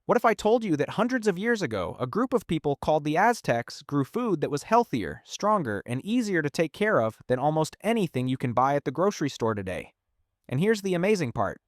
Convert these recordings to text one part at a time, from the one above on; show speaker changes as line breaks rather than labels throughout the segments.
What if I told you that hundreds of years ago, a group of people called the Aztecs grew food that was healthier, stronger, and easier to take care of than almost anything you can buy at the grocery store today? And here's the amazing part.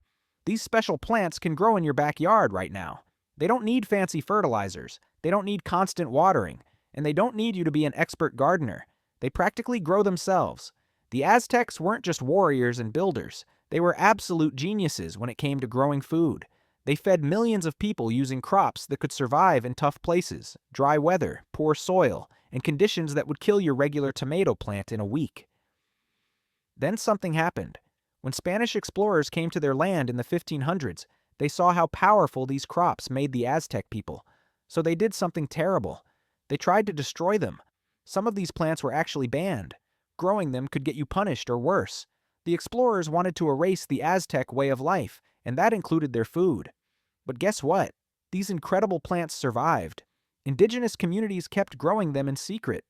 These special plants can grow in your backyard right now. They don't need fancy fertilizers, they don't need constant watering, and they don't need you to be an expert gardener. They practically grow themselves. The Aztecs weren't just warriors and builders, they were absolute geniuses when it came to growing food. They fed millions of people using crops that could survive in tough places, dry weather, poor soil, and conditions that would kill your regular tomato plant in a week. Then something happened. When Spanish explorers came to their land in the 1500s, they saw how powerful these crops made the Aztec people. So they did something terrible. They tried to destroy them. Some of these plants were actually banned. Growing them could get you punished or worse. The explorers wanted to erase the Aztec way of life, and that included their food. But guess what? These incredible plants survived. Indigenous communities kept growing them in secret.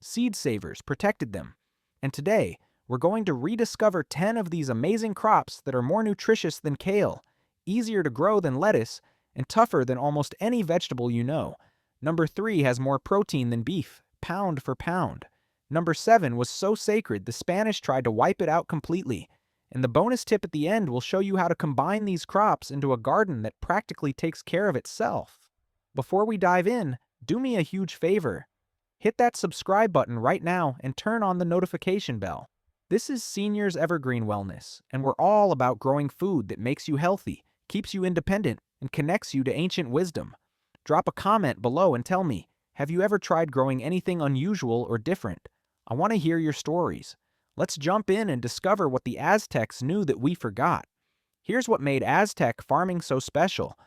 Seed savers protected them. And today, we're going to rediscover 10 of these amazing crops that are more nutritious than kale, easier to grow than lettuce, and tougher than almost any vegetable you know. Number 3 has more protein than beef, pound for pound. Number 7 was so sacred the Spanish tried to wipe it out completely. And the bonus tip at the end will show you how to combine these crops into a garden that practically takes care of itself. Before we dive in, do me a huge favor. Hit that subscribe button right now and turn on the notification bell. This is Seniors Evergreen Wellness, and we're all about growing food that makes you healthy, keeps you independent, and connects you to ancient wisdom. Drop a comment below and tell me, have you ever tried growing anything unusual or different? I want to hear your stories. Let's jump in and discover what the Aztecs knew that we forgot. Here's what made Aztec farming so special.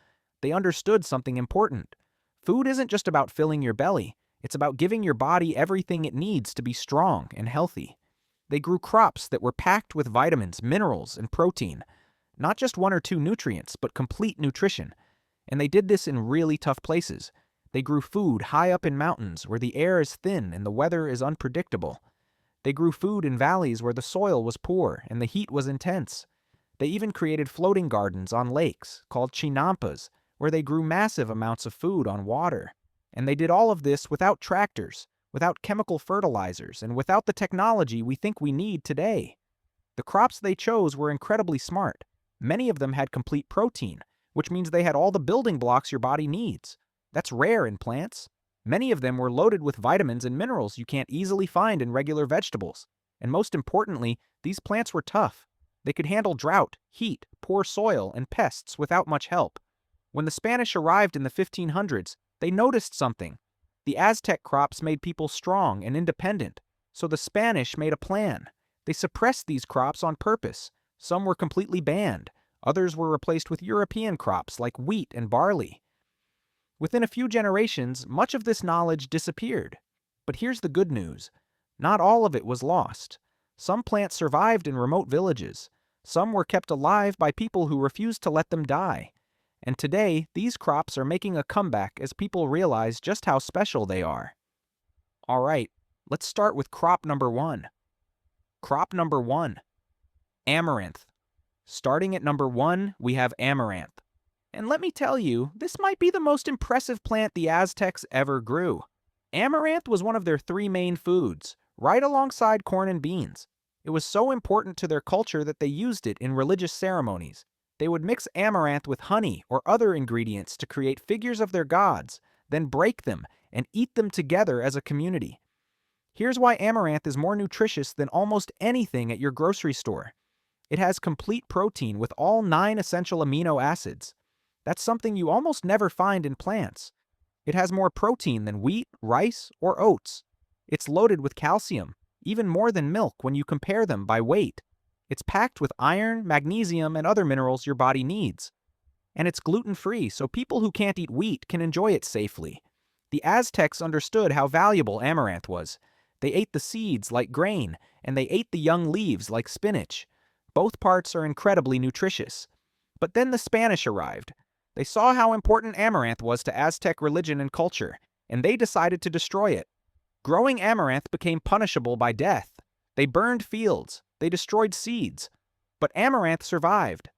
They understood something important. Food isn't just about filling your belly, it's about giving your body everything it needs to be strong and healthy. They grew crops that were packed with vitamins, minerals, and protein. Not just one or two nutrients, but complete nutrition. And they did this in really tough places. They grew food high up in mountains where the air is thin and the weather is unpredictable. They grew food in valleys where the soil was poor and the heat was intense. They even created floating gardens on lakes, called chinampas, where they grew massive amounts of food on water. And they did all of this without tractors, without chemical fertilizers, and without the technology we think we need today. The crops they chose were incredibly smart. Many of them had complete protein, which means they had all the building blocks your body needs. That's rare in plants. Many of them were loaded with vitamins and minerals you can't easily find in regular vegetables. And most importantly, these plants were tough. They could handle drought, heat, poor soil, and pests without much help. When the Spanish arrived in the 1500s, they noticed something. The Aztec crops made people strong and independent, so the Spanish made a plan. They suppressed these crops on purpose. Some were completely banned. Others were replaced with European crops like wheat and barley. Within a few generations, much of this knowledge disappeared. But here's the good news. Not all of it was lost. Some plants survived in remote villages. Some were kept alive by people who refused to let them die. And today, these crops are making a comeback as people realize just how special they are. All right, let's start with crop number 1. Crop number 1, amaranth. Starting at number 1, we have amaranth. And let me tell you, this might be the most impressive plant the Aztecs ever grew. Amaranth was one of their 3 main foods, right alongside corn and beans. It was so important to their culture that they used it in religious ceremonies. They would mix amaranth with honey or other ingredients to create figures of their gods, then break them and eat them together as a community. Here's why amaranth is more nutritious than almost anything at your grocery store. It has complete protein with all 9 essential amino acids. That's something you almost never find in plants. It has more protein than wheat, rice, or oats. It's loaded with calcium, even more than milk when you compare them by weight. It's packed with iron, magnesium, and other minerals your body needs. And it's gluten-free, so people who can't eat wheat can enjoy it safely. The Aztecs understood how valuable amaranth was. They ate the seeds like grain, and they ate the young leaves like spinach. Both parts are incredibly nutritious. But then the Spanish arrived. They saw how important amaranth was to Aztec religion and culture, and they decided to destroy it. Growing amaranth became punishable by death. They burned fields, they destroyed seeds. But amaranth survived.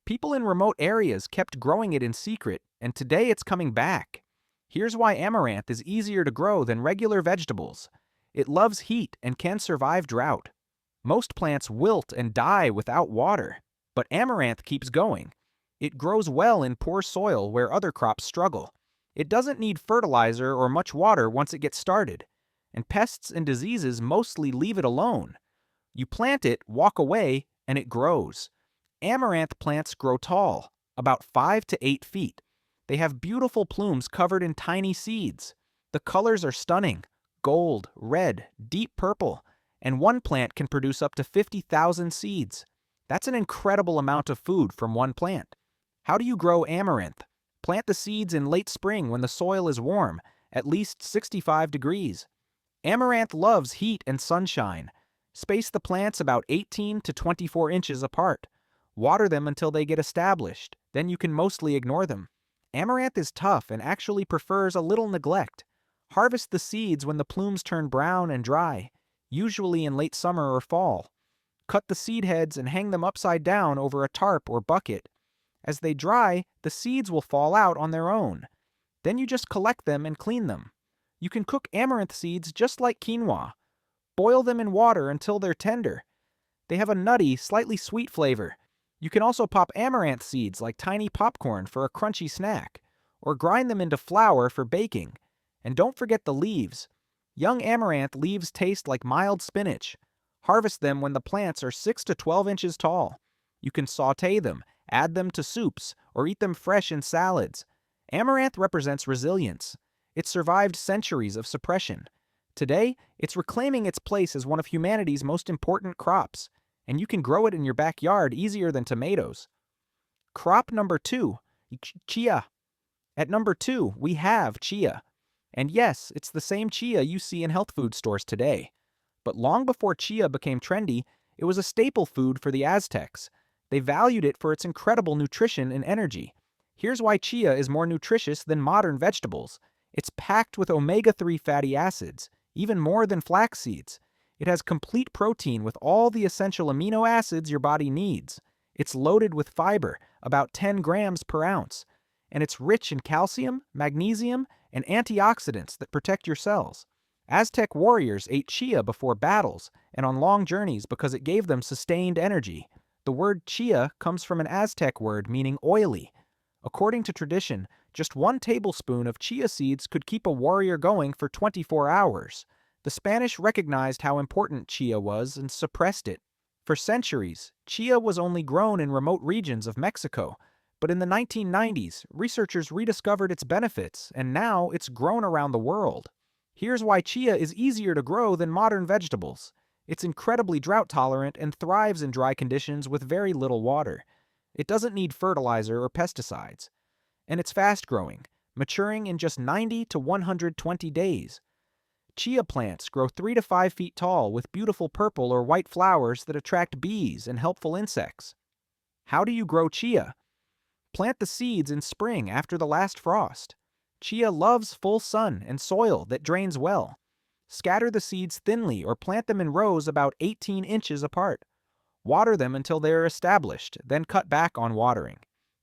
People in remote areas kept growing it in secret, and today it's coming back. Here's why amaranth is easier to grow than regular vegetables. It loves heat and can survive drought. Most plants wilt and die without water, but amaranth keeps going. It grows well in poor soil where other crops struggle. It doesn't need fertilizer or much water once it gets started, and pests and diseases mostly leave it alone. You plant it, walk away, and it grows. Amaranth plants grow tall, about 5 to 8 feet. They have beautiful plumes covered in tiny seeds. The colors are stunning: gold, red, deep purple, and one plant can produce up to 50,000 seeds. That's an incredible amount of food from one plant. How do you grow amaranth? Plant the seeds in late spring when the soil is warm, at least 65 degrees. Amaranth loves heat and sunshine. Space the plants about 18 to 24 inches apart. Water them until they get established, then you can mostly ignore them. Amaranth is tough and actually prefers a little neglect. Harvest the seeds when the plumes turn brown and dry, usually in late summer or fall. Cut the seed heads and hang them upside down over a tarp or bucket. As they dry, the seeds will fall out on their own. Then you just collect them and clean them. You can cook amaranth seeds just like quinoa. Boil them in water until they're tender. They have a nutty, slightly sweet flavor. You can also pop amaranth seeds like tiny popcorn for a crunchy snack, or grind them into flour for baking. And don't forget the leaves. Young amaranth leaves taste like mild spinach. Harvest them when the plants are 6 to 12 inches tall. You can sauté them, add them to soups, or eat them fresh in salads. Amaranth represents resilience. It survived centuries of suppression. Today, it's reclaiming its place as one of humanity's most important crops, and you can grow it in your backyard easier than tomatoes. Crop number 2, chia. At number 2, we have chia. And yes, it's the same chia you see in health food stores today. But long before chia became trendy, it was a staple food for the Aztecs. They valued it for its incredible nutrition and energy. Here's why chia is more nutritious than modern vegetables. It's packed with omega-3 fatty acids, even more than flax seeds. It has complete protein with all the essential amino acids your body needs. It's loaded with fiber, about 10 grams per ounce. And it's rich in calcium, magnesium, and antioxidants that protect your cells. Aztec warriors ate chia before battles and on long journeys because it gave them sustained energy. The word chia comes from an Aztec word meaning oily. According to tradition, just 1 tablespoon of chia seeds could keep a warrior going for 24 hours. The Spanish recognized how important chia was and suppressed it. For centuries, chia was only grown in remote regions of Mexico, but in the 1990s, researchers rediscovered its benefits, and now it's grown around the world. Here's why chia is easier to grow than modern vegetables. It's incredibly drought-tolerant and thrives in dry conditions with very little water. It doesn't need fertilizer or pesticides. And it's fast-growing, maturing in just 90 to 120 days. Chia plants grow 3 to 5 feet tall with beautiful purple or white flowers that attract bees and helpful insects. How do you grow chia? Plant the seeds in spring after the last frost. Chia loves full sun and soil that drains well. Scatter the seeds thinly or plant them in rows about 18 inches apart. Water them until they are established, then cut back on watering.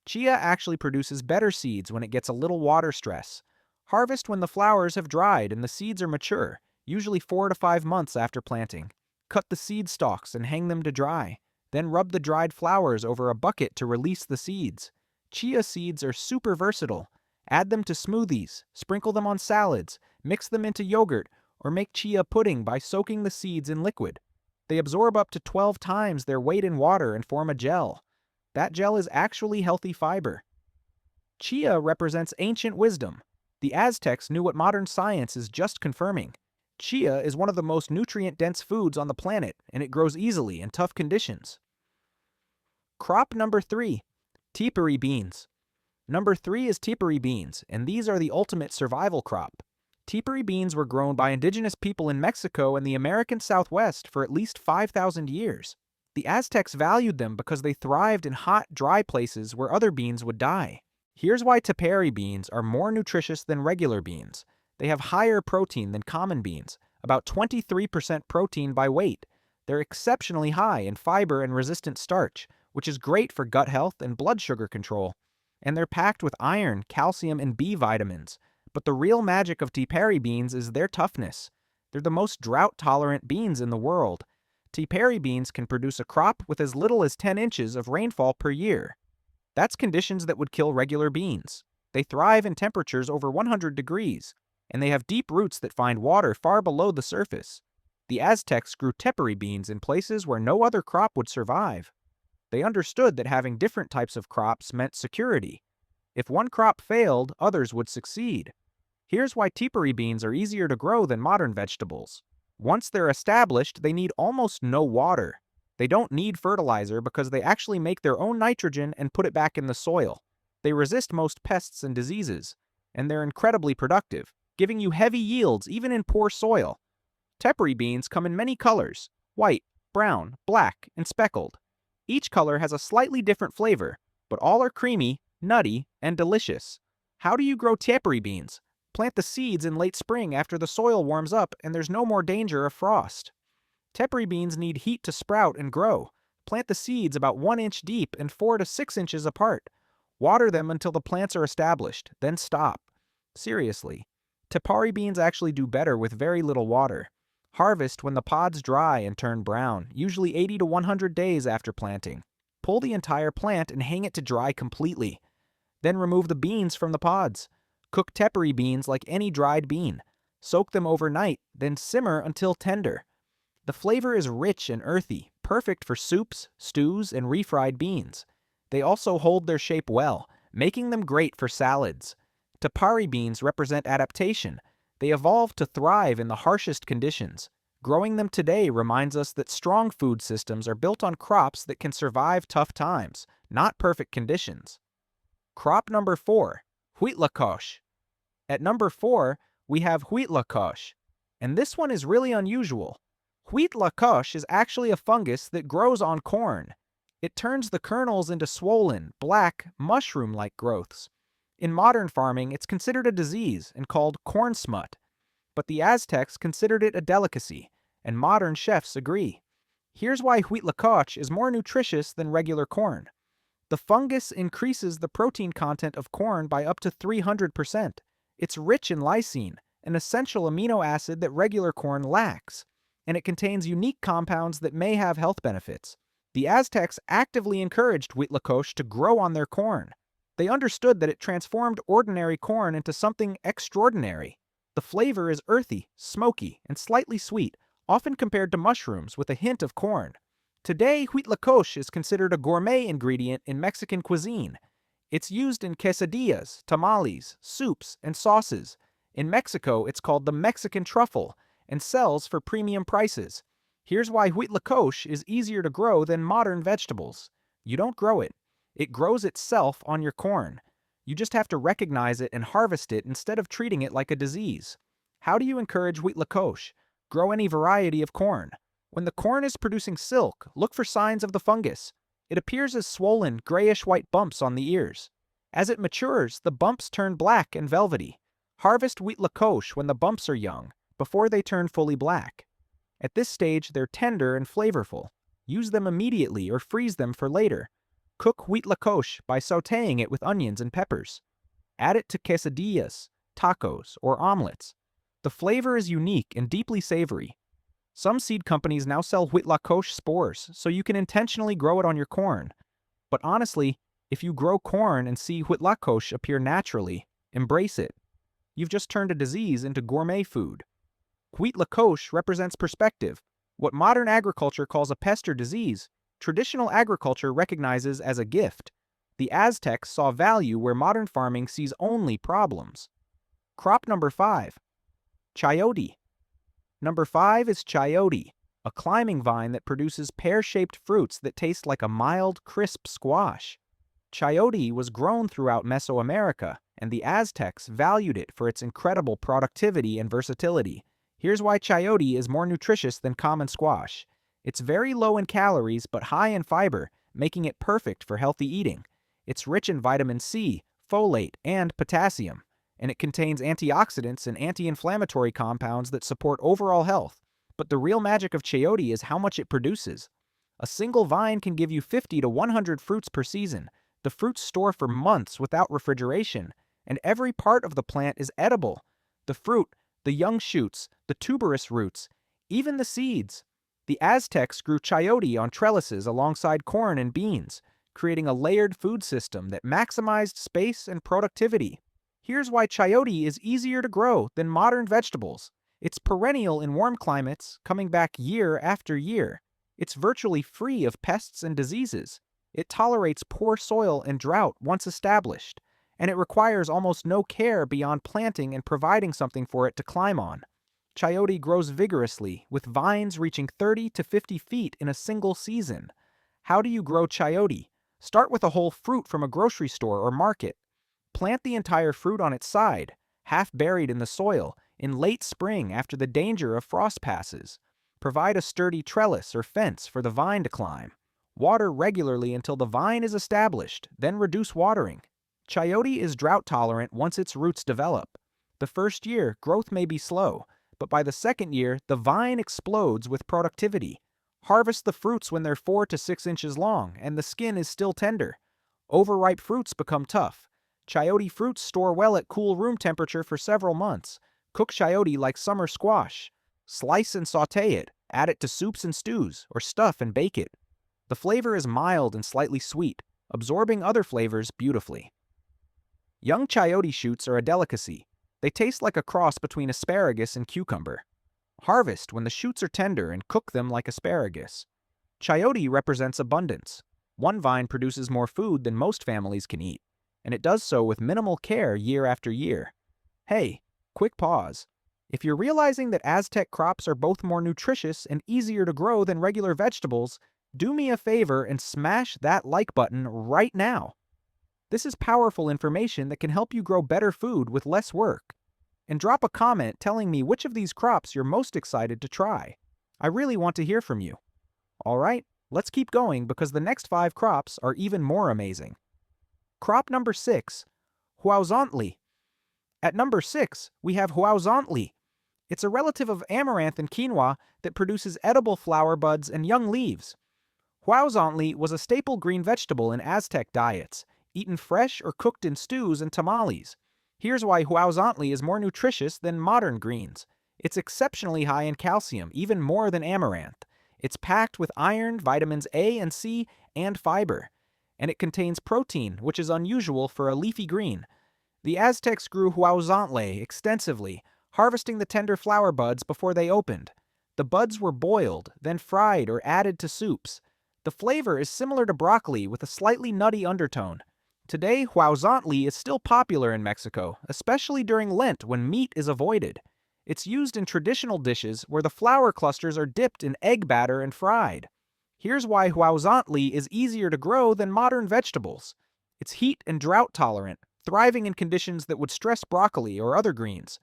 Chia actually produces better seeds when it gets a little water stress. Harvest when the flowers have dried and the seeds are mature, usually 4 to 5 months after planting. Cut the seed stalks and hang them to dry. Then rub the dried flowers over a bucket to release the seeds. Chia seeds are super versatile. Add them to smoothies, sprinkle them on salads, mix them into yogurt, or make chia pudding by soaking the seeds in liquid. They absorb up to 12 times their weight in water and form a gel. That gel is actually healthy fiber. Chia represents ancient wisdom. The Aztecs knew what modern science is just confirming. Chia is one of the most nutrient-dense foods on the planet, and it grows easily in tough conditions. Crop number 3, tepary beans. Number 3 is tepary beans, and these are the ultimate survival crop. Tepary beans were grown by indigenous people in Mexico and the American Southwest for at least 5,000 years. The Aztecs valued them because they thrived in hot, dry places where other beans would die. Here's why tepary beans are more nutritious than regular beans. They have higher protein than common beans, about 23% protein by weight. They're exceptionally high in fiber and resistant starch, which is great for gut health and blood sugar control. And they're packed with iron, calcium, and B vitamins. But the real magic of tepary beans is their toughness. They're the most drought-tolerant beans in the world. Tepary beans can produce a crop with as little as 10 inches of rainfall per year. That's conditions that would kill regular beans. They thrive in temperatures over 100 degrees, and they have deep roots that find water far below the surface. The Aztecs grew tepary beans in places where no other crop would survive. They understood that having different types of crops meant security. If one crop failed, others would succeed. Here's why tepary beans are easier to grow than modern vegetables. Once they're established, they need almost no water. They don't need fertilizer because they actually make their own nitrogen and put it back in the soil. They resist most pests and diseases, and they're incredibly productive, giving you heavy yields even in poor soil. Tepary beans come in many colors: white, brown, black, and speckled. Each color has a slightly different flavor, but all are creamy, nutty, and delicious. How do you grow tepary beans? Plant the seeds in late spring after the soil warms up and there's no more danger of frost. Tepary beans need heat to sprout and grow. Plant the seeds about 1 inch deep and 4 to 6 inches apart. Water them until the plants are established, then stop. Seriously, tepary beans actually do better with very little water. Harvest when the pods dry and turn brown, usually 80 to 100 days after planting. Pull the entire plant and hang it to dry completely. Then remove the beans from the pods. Cook tepary beans like any dried bean. Soak them overnight, then simmer until tender. The flavor is rich and earthy, perfect for soups, stews, and refried beans. They also hold their shape well, making them great for salads. Tepary beans represent adaptation. They evolved to thrive in the harshest conditions. Growing them today reminds us that strong food systems are built on crops that can survive tough times, not perfect conditions. Crop number 4, huitlacoche. At number 4, we have huitlacoche, and this one is really unusual. Huitlacoche is actually a fungus that grows on corn. It turns the kernels into swollen, black, mushroom-like growths. In modern farming, it's considered a disease and called corn smut. But the Aztecs considered it a delicacy, and modern chefs agree. Here's why huitlacoche is more nutritious than regular corn. The fungus increases the protein content of corn by up to 300%. It's rich in lysine, an essential amino acid that regular corn lacks, and it contains unique compounds that may have health benefits. The Aztecs actively encouraged huitlacoche to grow on their corn. They understood that it transformed ordinary corn into something extraordinary. The flavor is earthy, smoky, and slightly sweet, often compared to mushrooms with a hint of corn. Today, huitlacoche is considered a gourmet ingredient in Mexican cuisine. It's used in quesadillas, tamales, soups, and sauces. In Mexico, it's called the Mexican truffle and sells for premium prices. Here's why huitlacoche is easier to grow than modern vegetables. You don't grow it. It grows itself on your corn. You just have to recognize it and harvest it instead of treating it like a disease. How do you encourage huitlacoche? Grow any variety of corn. When the corn is producing silk, look for signs of the fungus. It appears as swollen, grayish-white bumps on the ears. As it matures, the bumps turn black and velvety. Harvest huitlacoche when the bumps are young, before they turn fully black. At this stage, they're tender and flavorful. Use them immediately or freeze them for later. Cook huitlacoche by sautéing it with onions and peppers. Add it to quesadillas, tacos, or omelets. The flavor is unique and deeply savory. Some seed companies now sell huitlacoche spores, so you can intentionally grow it on your corn. But honestly, if you grow corn and see huitlacoche appear naturally, embrace it. You've just turned a disease into gourmet food. Huitlacoche represents perspective. What modern agriculture calls a pest or disease, traditional agriculture recognizes as a gift. The Aztecs saw value where modern farming sees only problems. Crop number 5, chayote. Number 5 is chayote, a climbing vine that produces pear-shaped fruits that taste like a mild, crisp squash. Chayote was grown throughout Mesoamerica, and the Aztecs valued it for its incredible productivity and versatility. Here's why chayote is more nutritious than common squash. It's very low in calories but high in fiber, making it perfect for healthy eating. It's rich in vitamin C, folate, and potassium, and it contains antioxidants and anti-inflammatory compounds that support overall health. But the real magic of chayote is how much it produces. A single vine can give you 50 to 100 fruits per season. The fruits store for months without refrigeration, and every part of the plant is edible. The fruit, the young shoots, the tuberous roots, even the seeds. The Aztecs grew chayote on trellises alongside corn and beans, creating a layered food system that maximized space and productivity. Here's why chayote is easier to grow than modern vegetables. It's perennial in warm climates, coming back year after year. It's virtually free of pests and diseases. It tolerates poor soil and drought once established, and it requires almost no care beyond planting and providing something for it to climb on. Chayote grows vigorously, with vines reaching 30 to 50 feet in a single season. How do you grow chayote? Start with a whole fruit from a grocery store or market. Plant the entire fruit on its side, half buried in the soil, in late spring after the danger of frost passes. Provide a sturdy trellis or fence for the vine to climb. Water regularly until the vine is established, then reduce watering. Chayote is drought tolerant once its roots develop. The first year, growth may be slow, but by the second year, the vine explodes with productivity. Harvest the fruits when they're 4 to 6 inches long and the skin is still tender. Overripe fruits become tough. Chayote fruits store well at cool room temperature for several months. Cook chayote like summer squash. Slice and sauté it, add it to soups and stews, or stuff and bake it. The flavor is mild and slightly sweet, absorbing other flavors beautifully. Young chayote shoots are a delicacy. They taste like a cross between asparagus and cucumber. Harvest when the shoots are tender and cook them like asparagus. Chayote represents abundance. One vine produces more food than most families can eat, and it does so with minimal care year after year. Hey, quick pause. If you're realizing that Aztec crops are both more nutritious and easier to grow than regular vegetables, do me a favor and smash that like button right now. This is powerful information that can help you grow better food with less work. And drop a comment telling me which of these crops you're most excited to try. I really want to hear from you. Alright, let's keep going because the next 5 crops are even more amazing. Crop number 6, huauzontle. At number 6, we have huauzontle. It's a relative of amaranth and quinoa that produces edible flower buds and young leaves. Huauzontle was a staple green vegetable in Aztec diets, eaten fresh or cooked in stews and tamales. Here's why huauzontle is more nutritious than modern greens. It's exceptionally high in calcium, even more than amaranth. It's packed with iron, vitamins A and C, and fiber. And it contains protein, which is unusual for a leafy green. The Aztecs grew huauzontle extensively, harvesting the tender flower buds before they opened. The buds were boiled, then fried or added to soups. The flavor is similar to broccoli with a slightly nutty undertone. Today, huauzontle is still popular in Mexico, especially during Lent when meat is avoided. It's used in traditional dishes where the flower clusters are dipped in egg batter and fried. Here's why huauzontle is easier to grow than modern vegetables. It's heat and drought tolerant, thriving in conditions that would stress broccoli or other greens.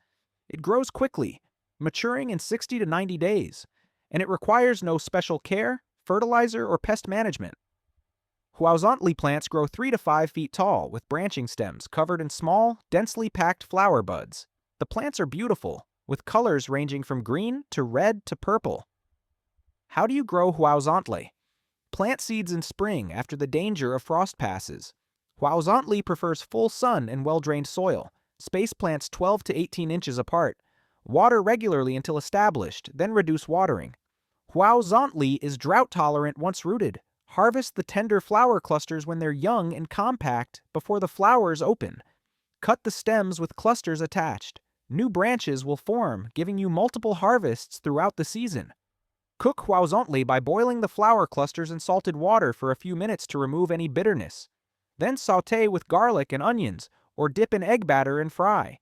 It grows quickly, maturing in 60 to 90 days, and it requires no special care, fertilizer, or pest management. Huauzontle plants grow 3 to 5 feet tall with branching stems covered in small, densely packed flower buds. The plants are beautiful, with colors ranging from green to red to purple. How do you grow huauzontle? Plant seeds in spring after the danger of frost passes. Huauzontle prefers full sun and well-drained soil. Space plants 12 to 18 inches apart. Water regularly until established, then reduce watering. Huauzontle is drought tolerant once rooted. Harvest the tender flower clusters when they're young and compact before the flowers open. Cut the stems with clusters attached. New branches will form, giving you multiple harvests throughout the season. Cook huauzontle by boiling the flower clusters in salted water for a few minutes to remove any bitterness. Then sauté with garlic and onions, or dip in egg batter and fry.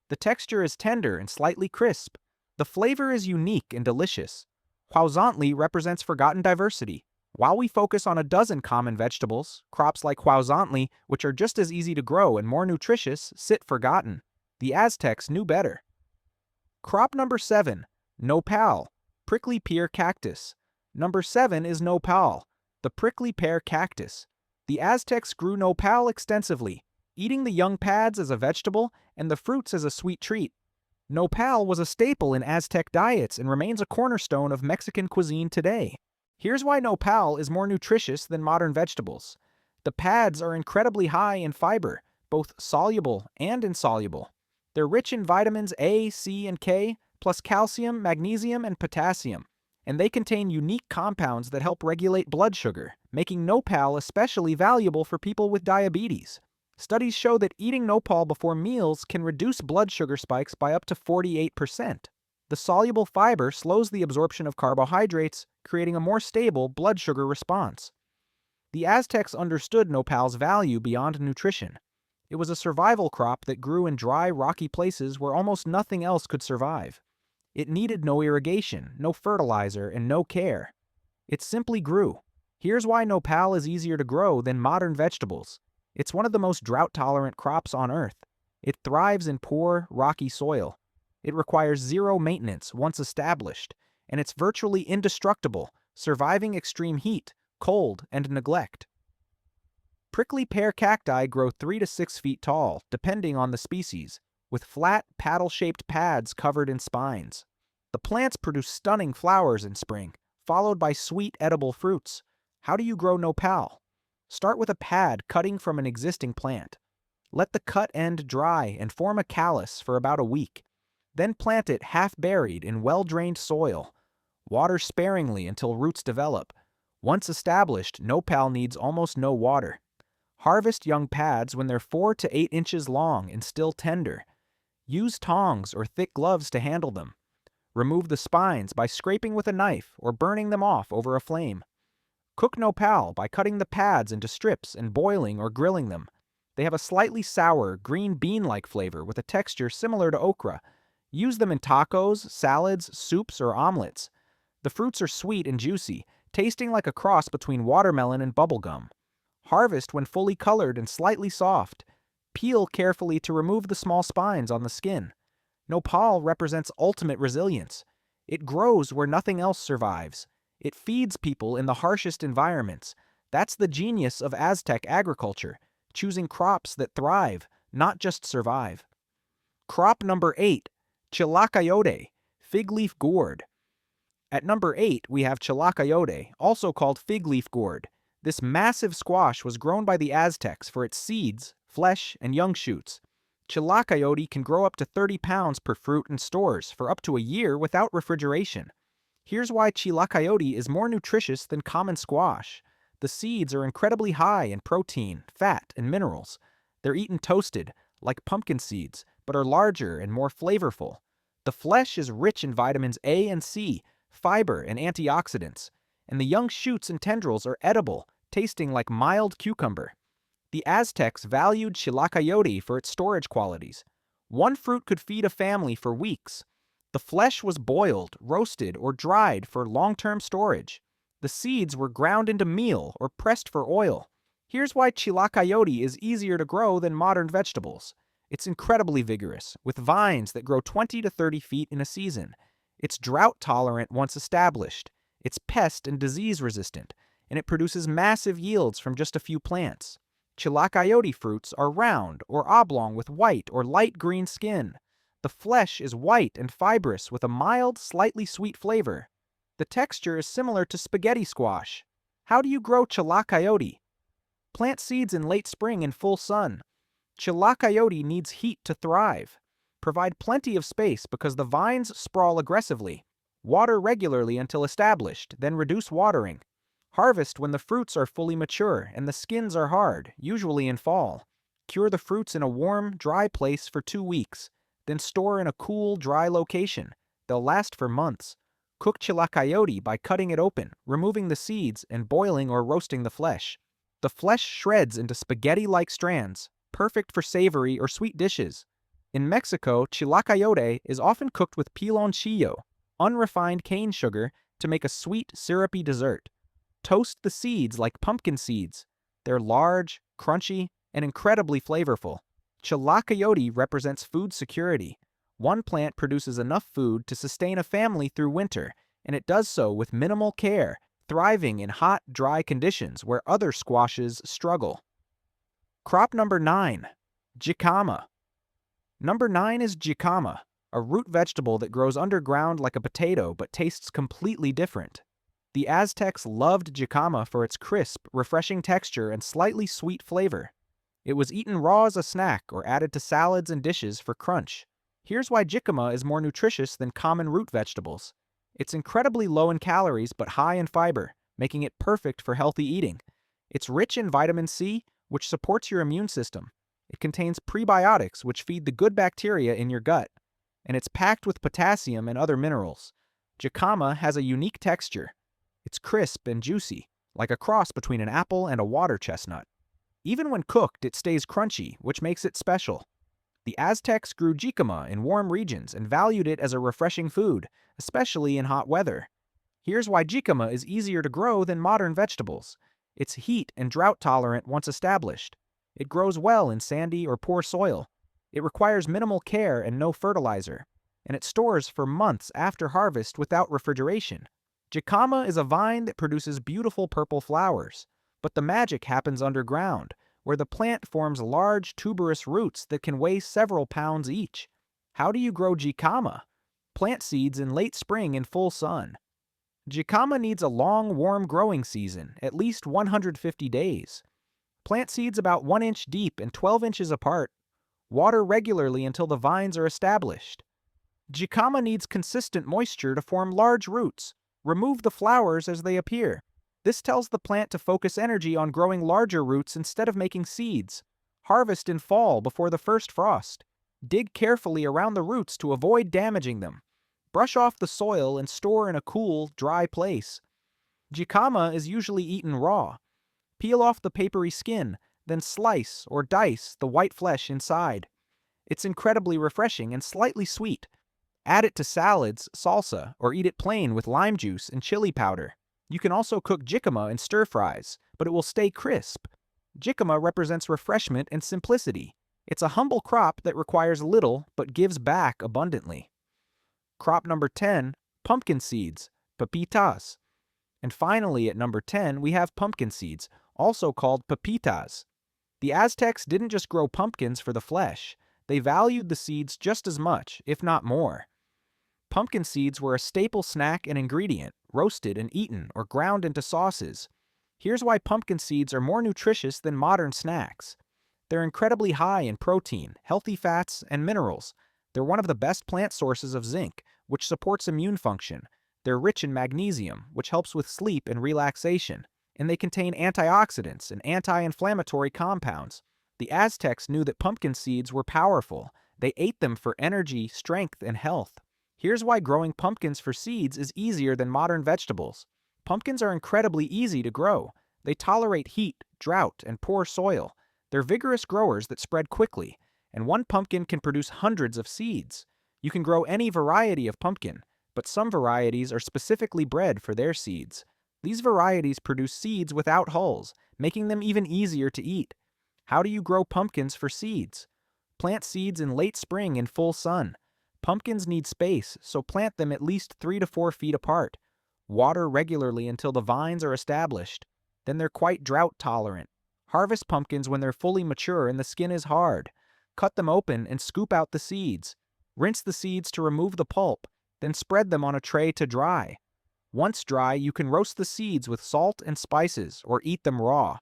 The texture is tender and slightly crisp. The flavor is unique and delicious. Huauzontle represents forgotten diversity. While we focus on a dozen common vegetables, crops like huauzontle, which are just as easy to grow and more nutritious, sit forgotten. The Aztecs knew better. Crop number 7, nopal, prickly pear cactus. Number 7 is nopal, the prickly pear cactus. The Aztecs grew nopal extensively, eating the young pads as a vegetable and the fruits as a sweet treat. Nopal was a staple in Aztec diets and remains a cornerstone of Mexican cuisine today. Here's why nopal is more nutritious than modern vegetables. The pads are incredibly high in fiber, both soluble and insoluble. They're rich in vitamins A, C, and K, plus calcium, magnesium, and potassium, and they contain unique compounds that help regulate blood sugar, making nopal especially valuable for people with diabetes. Studies show that eating nopal before meals can reduce blood sugar spikes by up to 48%. The soluble fiber slows the absorption of carbohydrates, creating a more stable blood sugar response. The Aztecs understood nopal's value beyond nutrition. It was a survival crop that grew in dry, rocky places where almost nothing else could survive. It needed no irrigation, no fertilizer, and no care. It simply grew. Here's why nopal is easier to grow than modern vegetables. It's one of the most drought-tolerant crops on Earth. It thrives in poor, rocky soil. It requires zero maintenance once established, and it's virtually indestructible, surviving extreme heat, cold, and neglect. Prickly pear cacti grow 3 to 6 feet tall, depending on the species, with flat, paddle-shaped pads covered in spines. The plants produce stunning flowers in spring, followed by sweet, edible fruits. How do you grow nopal? Start with a pad cutting from an existing plant. Let the cut end dry and form a callus for about a week. Then plant it half-buried in well-drained soil. Water sparingly until roots develop. Once established, nopal needs almost no water. Harvest young pads when they're 4 to 8 inches long and still tender. Use tongs or thick gloves to handle them. Remove the spines by scraping with a knife or burning them off over a flame. Cook nopal by cutting the pads into strips and boiling or grilling them. They have a slightly sour, green bean-like flavor with a texture similar to okra. Use them in tacos, salads, soups, or omelets. The fruits are sweet and juicy, tasting like a cross between watermelon and bubblegum. Harvest when fully colored and slightly soft. Peel carefully to remove the small spines on the skin. Nopal represents ultimate resilience. It grows where nothing else survives. It feeds people in the harshest environments. That's the genius of Aztec agriculture, choosing crops that thrive, not just survive. Crop number 8, chilacayote, fig leaf gourd. At number 8, we have chilacayote, also called fig leaf gourd. This massive squash was grown by the Aztecs for its seeds, flesh, and young shoots. Chilacayote can grow up to 30 pounds per fruit in stores for up to a year without refrigeration. Here's why chilacayote is more nutritious than common squash. The seeds are incredibly high in protein, fat, and minerals. They're eaten toasted, like pumpkin seeds, but are larger and more flavorful. The flesh is rich in vitamins A and C, fiber, and antioxidants, and the young shoots and tendrils are edible, tasting like mild cucumber. The Aztecs valued chilacayote for its storage qualities. One fruit could feed a family for weeks. The flesh was boiled, roasted, or dried for long-term storage. The seeds were ground into meal or pressed for oil. Here's why chilacayote is easier to grow than modern vegetables. It's incredibly vigorous, with vines that grow 20 to 30 feet in a season. It's drought-tolerant once established. It's pest and disease resistant, and it produces massive yields from just a few plants. Chilacayote fruits are round or oblong with white or light green skin. The flesh is white and fibrous with a mild, slightly sweet flavor. The texture is similar to spaghetti squash. How do you grow chilacayote? Plant seeds in late spring in full sun. Chilacayote needs heat to thrive. Provide plenty of space because the vines sprawl aggressively. Water regularly until established, then reduce watering. Harvest when the fruits are fully mature and the skins are hard, usually in fall. Cure the fruits in a warm, dry place for 2 weeks, then store in a cool, dry location. They'll last for months. Cook chilacayote by cutting it open, removing the seeds, and boiling or roasting the flesh. The flesh shreds into spaghetti-like strands, perfect for savory or sweet dishes. In Mexico, chilacayote is often cooked with piloncillo, unrefined cane sugar, to make a sweet, syrupy dessert. Toast the seeds like pumpkin seeds. They're large, crunchy, and incredibly flavorful. Chilacayote represents food security. One plant produces enough food to sustain a family through winter, and it does so with minimal care, thriving in hot, dry conditions where other squashes struggle. Crop number 9, jicama. Number 9 is jicama, a root vegetable that grows underground like a potato but tastes completely different. The Aztecs loved jicama for its crisp, refreshing texture and slightly sweet flavor. It was eaten raw as a snack or added to salads and dishes for crunch. Here's why jicama is more nutritious than common root vegetables. It's incredibly low in calories but high in fiber, making it perfect for healthy eating. It's rich in vitamin C, which supports your immune system. It contains prebiotics, which feed the good bacteria in your gut. And it's packed with potassium and other minerals. Jicama has a unique texture. It's crisp and juicy, like a cross between an apple and a water chestnut. Even when cooked, it stays crunchy, which makes it special. The Aztecs grew jicama in warm regions and valued it as a refreshing food, especially in hot weather. Here's why jicama is easier to grow than modern vegetables. It's heat and drought tolerant once established. It grows well in sandy or poor soil. It requires minimal care and no fertilizer, and it stores for months after harvest without refrigeration. Jicama is a vine that produces beautiful purple flowers, but the magic happens underground, where the plant forms large tuberous roots that can weigh several pounds each. How do you grow jicama? Plant seeds in late spring in full sun. Jicama needs a long, warm growing season, at least 150 days. Plant seeds about 1 inch deep and 12 inches apart. Water regularly until the vines are established. Jicama needs consistent moisture to form large roots. Remove the flowers as they appear. This tells the plant to focus energy on growing larger roots instead of making seeds. Harvest in fall before the first frost. Dig carefully around the roots to avoid damaging them. Brush off the soil and store in a cool, dry place. Jicama is usually eaten raw. Peel off the papery skin, then slice or dice the white flesh inside. It's incredibly refreshing and slightly sweet. Add it to salads, salsa, or eat it plain with lime juice and chili powder. You can also cook jicama in stir-fries, but it will stay crisp. Jicama represents refreshment and simplicity. It's a humble crop that requires little but gives back abundantly. Crop number 10, pumpkin seeds, pepitas. And finally, at number 10, we have pumpkin seeds, also called pepitas. The Aztecs didn't just grow pumpkins for the flesh. They valued the seeds just as much, if not more. Pumpkin seeds were a staple snack and ingredient, roasted and eaten or ground into sauces. Here's why pumpkin seeds are more nutritious than modern snacks. They're incredibly high in protein, healthy fats, and minerals. They're one of the best plant sources of zinc, which supports immune function. They're rich in magnesium, which helps with sleep and relaxation. And they contain antioxidants and anti-inflammatory compounds. The Aztecs knew that pumpkin seeds were powerful. They ate them for energy, strength, and health. Here's why growing pumpkins for seeds is easier than modern vegetables. Pumpkins are incredibly easy to grow. They tolerate heat, drought, and poor soil. They're vigorous growers that spread quickly, and one pumpkin can produce hundreds of seeds. You can grow any variety of pumpkin, but some varieties are specifically bred for their seeds. These varieties produce seeds without hulls, making them even easier to eat. How do you grow pumpkins for seeds? Plant seeds in late spring in full sun. Pumpkins need space, so plant them at least 3 to 4 feet apart. Water regularly until the vines are established. Then they're quite drought tolerant. Harvest pumpkins when they're fully mature and the skin is hard. Cut them open and scoop out the seeds. Rinse the seeds to remove the pulp, then spread them on a tray to dry. Once dry, you can roast the seeds with salt and spices or eat them raw.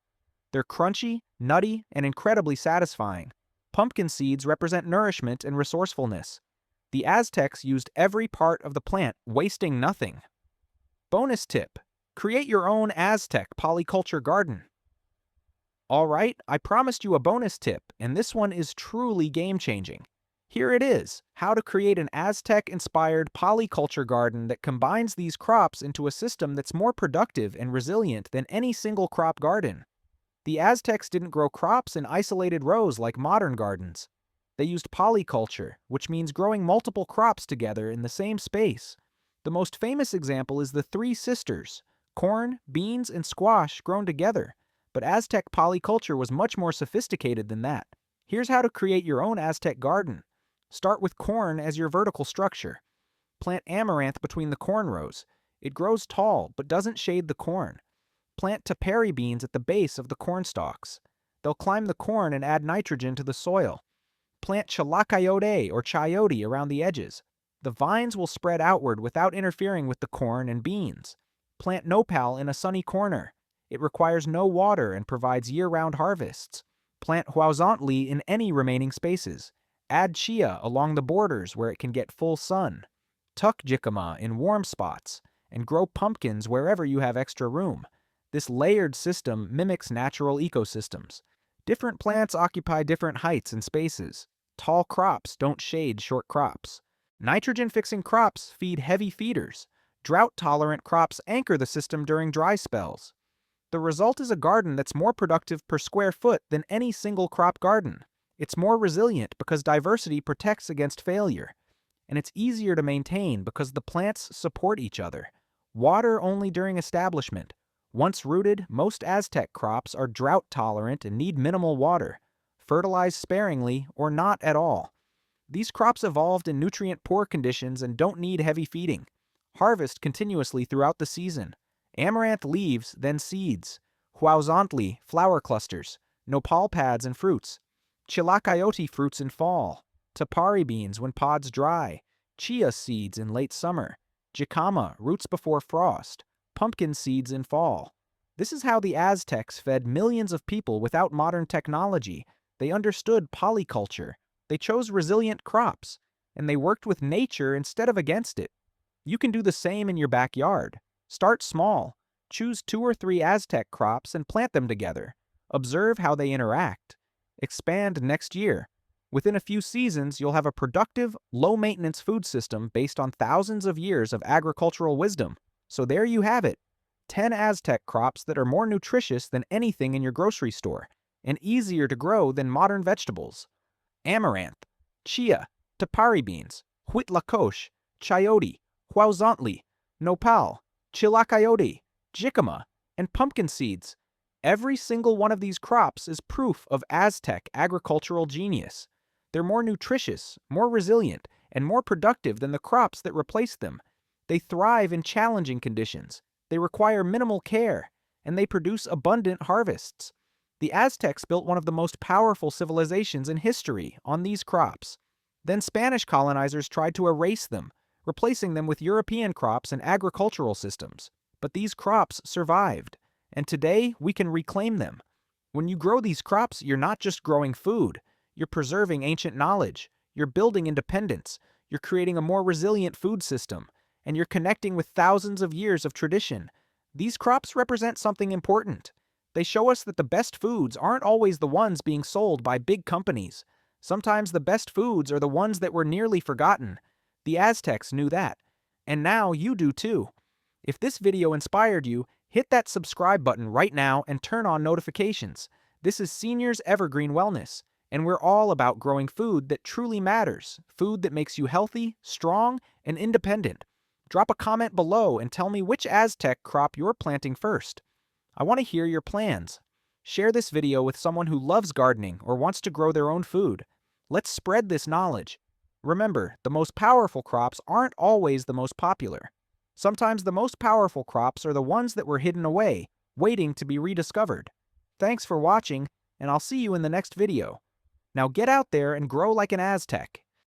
They're crunchy, nutty, and incredibly satisfying. Pumpkin seeds represent nourishment and resourcefulness. The Aztecs used every part of the plant, wasting nothing. Bonus tip: create your own Aztec polyculture garden. Alright, I promised you a bonus tip, and this one is truly game-changing. Here it is, how to create an Aztec-inspired polyculture garden that combines these crops into a system that's more productive and resilient than any single crop garden. The Aztecs didn't grow crops in isolated rows like modern gardens. They used polyculture, which means growing multiple crops together in the same space. The most famous example is the Three Sisters: corn, beans, and squash grown together. But Aztec polyculture was much more sophisticated than that. Here's how to create your own Aztec garden. Start with corn as your vertical structure. Plant amaranth between the corn rows. It grows tall but doesn't shade the corn. Plant tepary beans at the base of the corn stalks. They'll climb the corn and add nitrogen to the soil. Plant chilacayote or chayote around the edges. The vines will spread outward without interfering with the corn and beans. Plant nopal in a sunny corner. It requires no water and provides year-round harvests. Plant huauzontle in any remaining spaces. Add chia along the borders where it can get full sun. Tuck jicama in warm spots, and grow pumpkins wherever you have extra room. This layered system mimics natural ecosystems. Different plants occupy different heights and spaces. Tall crops don't shade short crops. Nitrogen-fixing crops feed heavy feeders. Drought-tolerant crops anchor the system during dry spells. The result is a garden that's more productive per square foot than any single crop garden. It's more resilient because diversity protects against failure. And it's easier to maintain because the plants support each other. Water only during establishment. Once rooted, most Aztec crops are drought-tolerant and need minimal water. Fertilize sparingly or not at all. These crops evolved in nutrient-poor conditions and don't need heavy feeding. Harvest continuously throughout the season. Amaranth leaves, then seeds. Huauzontle, flower clusters. Nopal pads and fruits. Chilacayote fruits in fall. Tepary beans when pods dry. Chia seeds in late summer. Jicama, roots before frost. Pumpkin seeds in fall. This is how the Aztecs fed millions of people without modern technology. They understood polyculture. They chose resilient crops. And they worked with nature instead of against it. You can do the same in your backyard. Start small. Choose 2 or 3 Aztec crops and plant them together. Observe how they interact. Expand next year. Within a few seasons, you'll have a productive, low-maintenance food system based on thousands of years of agricultural wisdom. So there you have it. 10 Aztec crops that are more nutritious than anything in your grocery store, and easier to grow than modern vegetables. Amaranth, chia, tepary beans, huitlacoche, chayote, huauzontle, nopal, chilacayote, jicama, and pumpkin seeds. Every single one of these crops is proof of Aztec agricultural genius. They're more nutritious, more resilient, and more productive than the crops that replace them. They thrive in challenging conditions. They require minimal care, and they produce abundant harvests. The Aztecs built one of the most powerful civilizations in history on these crops. Then Spanish colonizers tried to erase them, replacing them with European crops and agricultural systems. But these crops survived, and today we can reclaim them. When you grow these crops, you're not just growing food. You're preserving ancient knowledge. You're building independence. You're creating a more resilient food system. And you're connecting with thousands of years of tradition. These crops represent something important. They show us that the best foods aren't always the ones being sold by big companies. Sometimes the best foods are the ones that were nearly forgotten. The Aztecs knew that. And now you do too. If this video inspired you, hit that subscribe button right now and turn on notifications. This is Seniors Evergreen Wellness, and we're all about growing food that truly matters, food that makes you healthy, strong, and independent. Drop a comment below and tell me which Aztec crop you're planting first. I want to hear your plans. Share this video with someone who loves gardening or wants to grow their own food. Let's spread this knowledge. Remember, the most powerful crops aren't always the most popular. Sometimes the most powerful crops are the ones that were hidden away, waiting to be rediscovered. Thanks for watching, and I'll see you in the next video. Now get out there and grow like an Aztec.